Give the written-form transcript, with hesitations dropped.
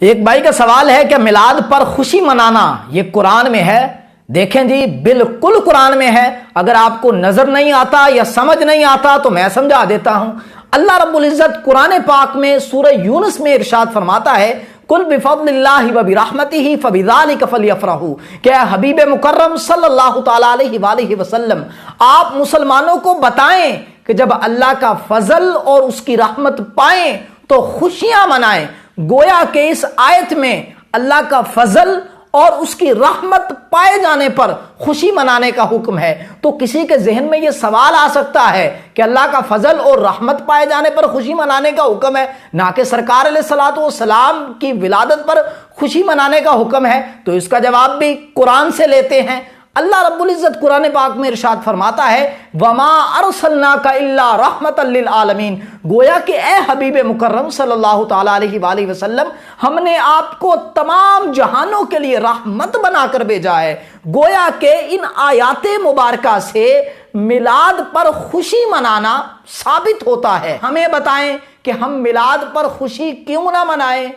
एक भाई का सवाल है कि मिलाद पर खुशी मनाना ये कुरान में है? देखें जी, बिल्कुल कुरान में है। अगर आपको नजर नहीं आता या समझ नहीं आता तो मैं समझा देता हूं। अल्लाह रब्बुल इज्जत कुरान पाक में सूरह यूनुस में इरशाद फरमाता है, कुल बिफज़लिल्लाहि व बिरहमतिही फबिज़ालिका फलयफ़रहू। क्या हबीब मुकर्रम सल्लल्लाहु तआला अलैहि वसल्लम, आप मुसलमानों को बताएं कि जब अल्लाह का फजल और उसकी रहमत पाएं तो खुशियां मनाएं। गोया के इस आयत में अल्लाह का फजल और उसकी रहमत पाए जाने पर खुशी मनाने का हुक्म है। तो किसी के जहन में यह सवाल आ सकता है कि अल्लाह का फजल और रहमत पाए जाने पर खुशी मनाने का हुक्म है, ना कि सरकार अलैहिस्सलातु वस्सलाम की विलादत पर खुशी मनाने का हुक्म है। तो इसका जवाब भी कुरान से लेते हैं। अल्लाह रब्बुल इज्जत कुरान पाक में इरशाद फरमाता है, वमा अरसलनाका इल्ला रहमतल लिल आलमीन। गोया कि ए हबीब मुकर्रम सल्लल्लाहु तआला अलैहि वसल्लम, हमने आपको तमाम जहानों के लिए रहमत बनाकर भेजा है। गोया के इन आयाते मुबारका से मिलाद पर खुशी मनाना साबित होता है। हमें बताएं कि हम मिलाद पर खुशी क्यों ना मनाएं।